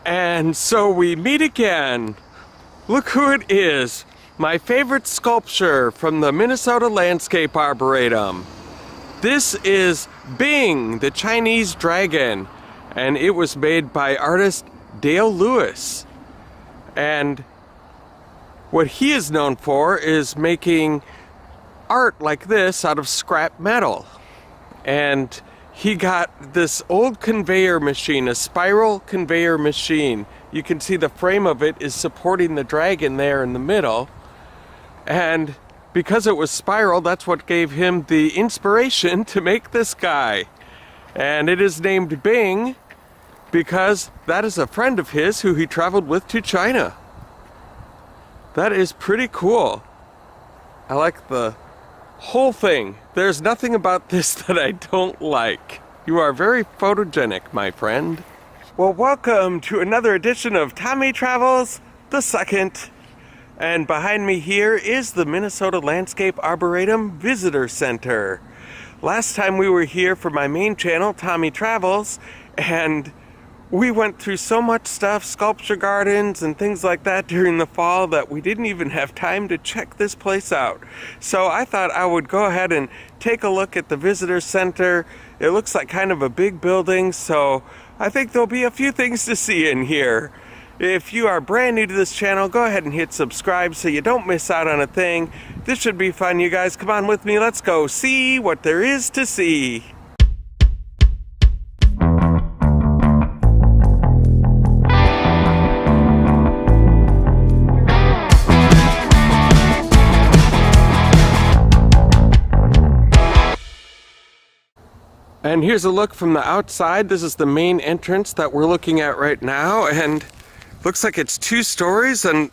And so we meet again. Look who it is. My favorite sculpture from the Minnesota Landscape Arboretum. This is Bing, the Chinese dragon. And it was made by artist Dale Lewis. And what he is known for is making art like this out of scrap metal. And he got this old conveyor machine, a spiral conveyor machine. You can see the frame of it is supporting the dragon there in the middle. And because it was spiral, that's what gave him the inspiration to make this guy. And it is named Bing because that is a friend of his who he traveled with to China. That is pretty cool. I like the whole thing. There's nothing about this that I don't like. You are very photogenic, my friend. Well, welcome to another edition of Tommy Travels the Second. And behind me here is the Minnesota Landscape Arboretum Visitor Center. Last time we were here for my main channel, Tommy Travels, and we went through so much stuff, sculpture gardens and things like that during the fall, that we didn't even have time to check this place out. So I thought I would go ahead and take a look at the visitor center. It looks like kind of a big building, so I think there'll be a few things to see in here. If you are brand new to this channel, go ahead and hit subscribe so you don't miss out on a thing. This should be fun, you guys. Come on with me. Let's go see what there is to see. And here's a look from the outside. This is the main entrance that we're looking at right now, and looks like it's 2 stories and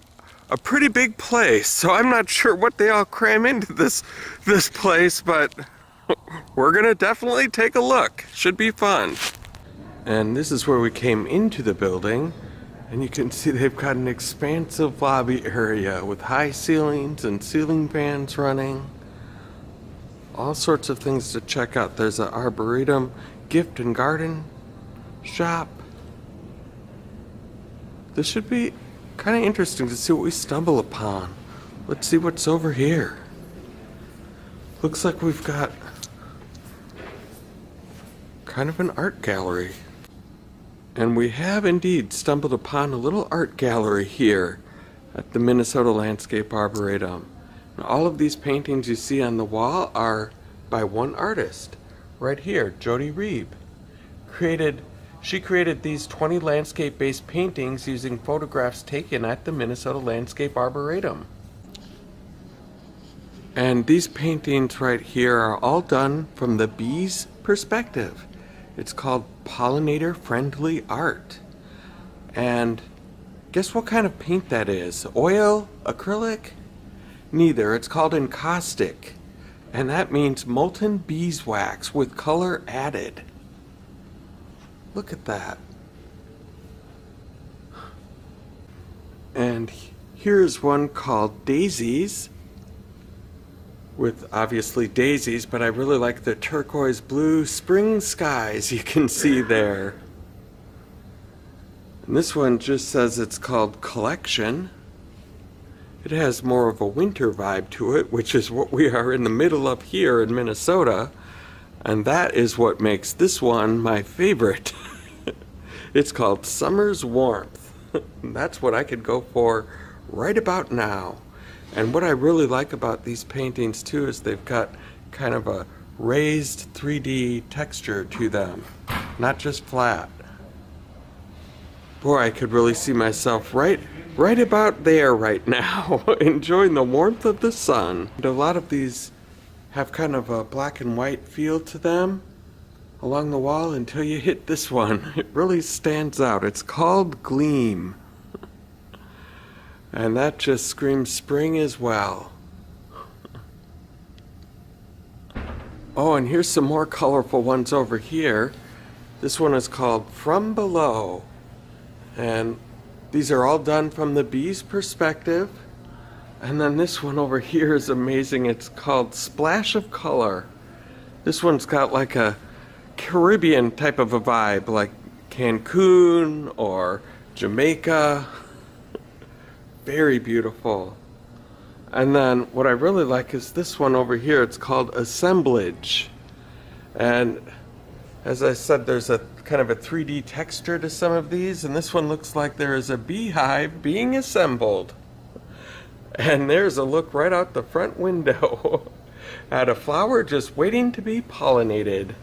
a pretty big place. So I'm not sure what they all cram into this place, but we're gonna definitely take a look. Should be fun. And this is where we came into the building, and you can see they've got an expansive lobby area with high ceilings and ceiling fans running. All sorts of things to check out. There's an Arboretum gift and garden shop. This should be kind of interesting to see what we stumble upon. Let's see what's over here. Looks like we've got kind of an art gallery. And we have indeed stumbled upon a little art gallery here at the Minnesota Landscape Arboretum. Now, all of these paintings you see on the wall are by one artist, right here, Jody Reeb. She created these 20 landscape-based paintings using photographs taken at the Minnesota Landscape Arboretum. And these paintings right here are all done from the bee's perspective. It's called pollinator-friendly art. And guess what kind of paint that is? Oil? Acrylic? Neither. It's called encaustic, and that means molten beeswax with color added. Look at that. And here's one called Daisies, with obviously daisies, but I really like the turquoise blue spring skies you can see there. And this one just says it's called Collection. It has more of a winter vibe to it, which is what we are in the middle of here in Minnesota. And that is what makes this one my favorite. It's called Summer's Warmth. That's what I could go for right about now. And what I really like about these paintings too is they've got kind of a raised 3D texture to them, not just flat. Boy, I could really see myself right about there right now, enjoying the warmth of the sun. And a lot of these have kind of a black and white feel to them along the wall until you hit this one. It really stands out. It's called Gleam. And that just screams spring as well. Oh, and here's some more colorful ones over here. This one is called From Below. And these are all done from the bee's perspective. And then this one over here is amazing. It's called Splash of Color. This one's got like a Caribbean type of a vibe, like Cancun or Jamaica. Very beautiful. And then what I really like is this one over here. It's called Assemblage. And as I said, there's a kind of a 3D texture to some of these, and this one looks like there is a beehive being assembled. And there's a look right out the front window at a flower just waiting to be pollinated.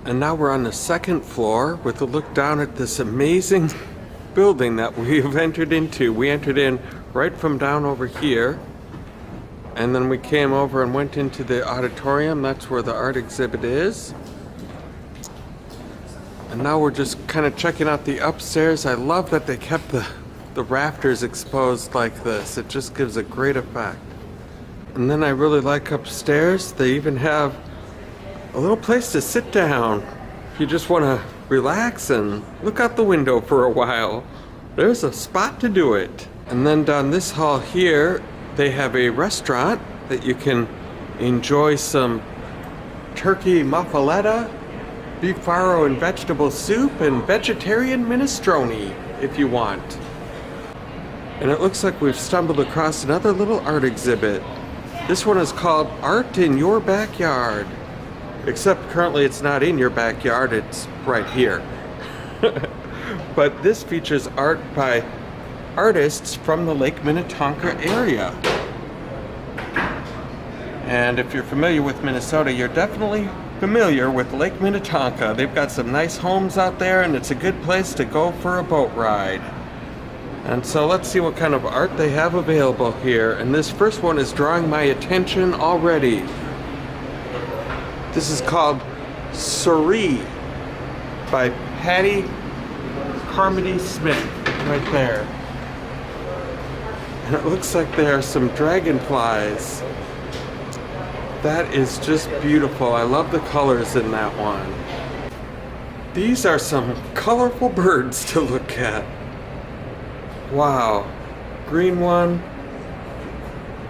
And now we're on the second floor with a look down at this amazing building that we've entered into. We entered in right from down over here, and then we came over and went into the auditorium. That's where the art exhibit is. And now we're just kind of checking out the upstairs. I love that they kept the rafters exposed like this. It just gives a great effect. And then I really like upstairs, they even have a little place to sit down if you just want to relax and look out the window for a while. There's a spot to do it. And then down this hall here, they have a restaurant that you can enjoy some turkey muffaletta, beef farro and vegetable soup, and vegetarian minestrone if you want. And it looks like we've stumbled across another little art exhibit. This one is called Art in Your Backyard. Except currently it's not in your backyard, it's right here. But this features art by artists from the Lake Minnetonka area. And if you're familiar with Minnesota, you're definitely familiar with Lake Minnetonka. They've got some nice homes out there, and it's a good place to go for a boat ride. And so let's see what kind of art they have available here. And this first one is drawing my attention already. This is called Surrey by Patty Carmody Smith, right there. And it looks like there are some dragonflies. That is just beautiful. I love the colors in that one. These are some colorful birds to look at. Wow, green one,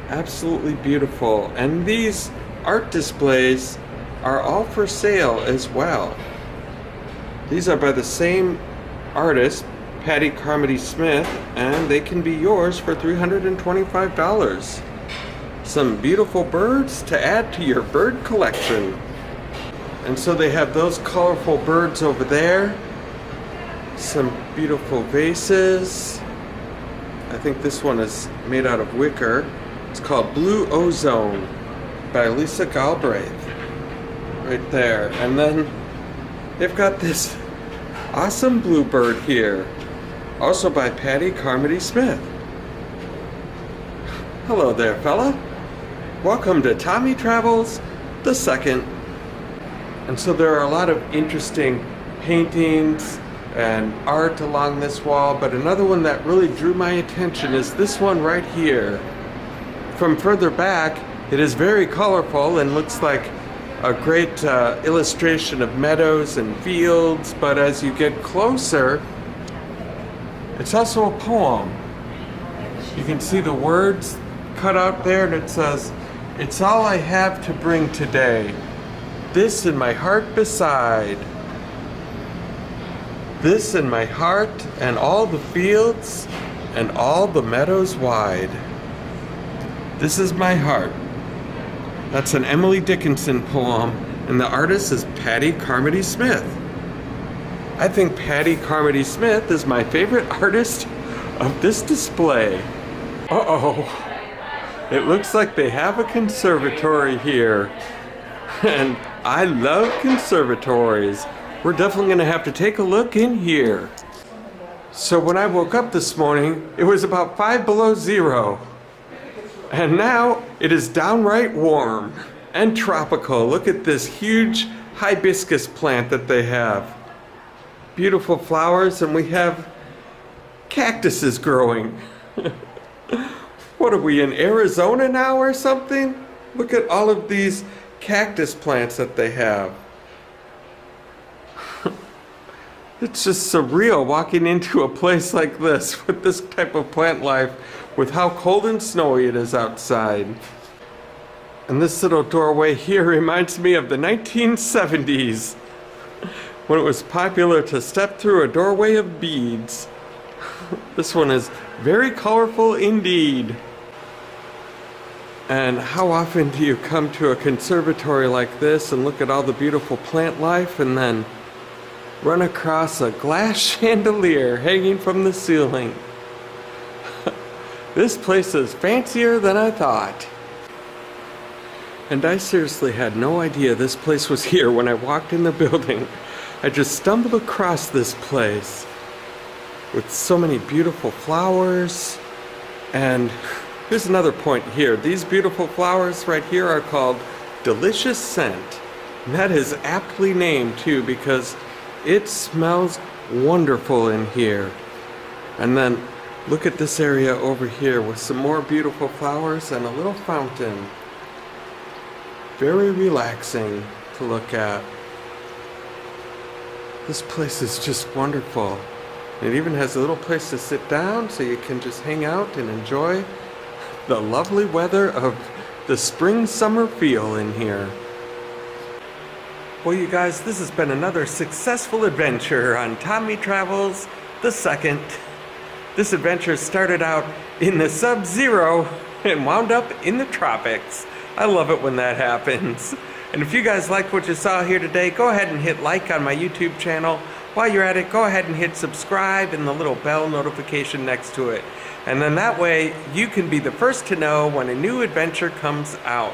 absolutely beautiful. And these art displays are all for sale as well. These are by the same artist, Patty Carmody Smith, and they can be yours for $325. Some beautiful birds to add to your bird collection. And so they have those colorful birds over there, some beautiful vases. I think this one is made out of wicker. It's called Blue Ozone by Lisa Galbraith. Right there. And then they've got this awesome bluebird here. Also by Patty Carmody Smith. Hello there, fella. Welcome to Tommy Travels the Second. And so there are a lot of interesting paintings and art along this wall, but another one that really drew my attention is this one right here. From further back, it is very colorful and looks like a great illustration of meadows and fields, but as you get closer, it's also a poem. You can see the words cut out there, and it says, "It's all I have to bring today, this in my heart beside. This in my heart and all the fields and all the meadows wide. This is my heart." That's an Emily Dickinson poem, and the artist is Patty Carmody Smith. I think Patty Carmody Smith is my favorite artist of this display. Uh-oh. It looks like they have a conservatory here. And I love conservatories. We're definitely going to have to take a look in here. So when I woke up this morning, it was about 5 below zero. And now it is downright warm and tropical. Look at this huge hibiscus plant that they have. Beautiful flowers, and we have cactuses growing. What are we, in Arizona now or something? Look at all of these cactus plants that they have. It's just surreal walking into a place like this with this type of plant life, with how cold and snowy it is outside. And this little doorway here reminds me of the 1970s. when it was popular to step through a doorway of beads. This one is very colorful indeed. And how often do you come to a conservatory like this and look at all the beautiful plant life and then run across a glass chandelier hanging from the ceiling? This place is fancier than I thought. And I seriously had no idea this place was here when I walked in the building. I just stumbled across this place with so many beautiful flowers. And here's another point here. These beautiful flowers right here are called Delicious Scent. And that is aptly named too, because it smells wonderful in here. And then look at this area over here with some more beautiful flowers and a little fountain. Very relaxing to look at. This place is just wonderful. It even has a little place to sit down so you can just hang out and enjoy the lovely weather of the spring-summer feel in here. Well, you guys, this has been another successful adventure on Tommy Travels the Second. This adventure started out in the sub-zero and wound up in the tropics. I love it when that happens. And if you guys liked what you saw here today, go ahead and hit like on my YouTube channel. While you're at it, go ahead and hit subscribe and the little bell notification next to it. And then that way, you can be the first to know when a new adventure comes out.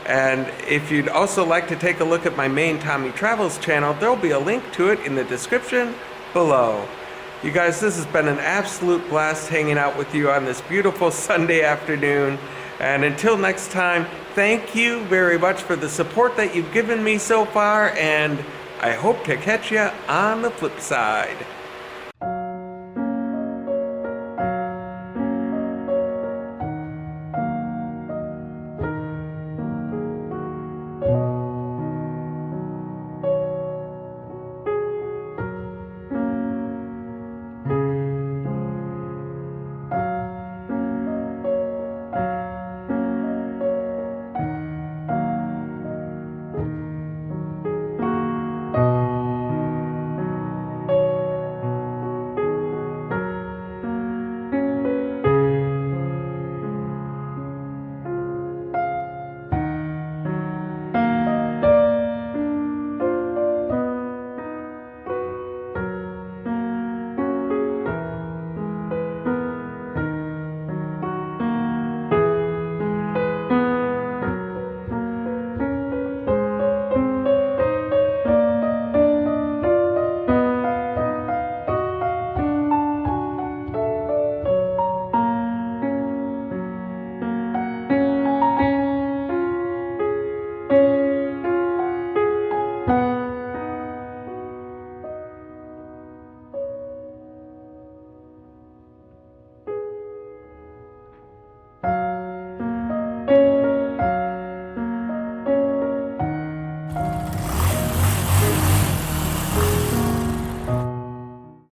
And if you'd also like to take a look at my main Tommy Travels channel, there'll be a link to it in the description below. You guys, this has been an absolute blast hanging out with you on this beautiful Sunday afternoon. And until next time, thank you very much for the support that you've given me so far, and I hope to catch you on the flip side.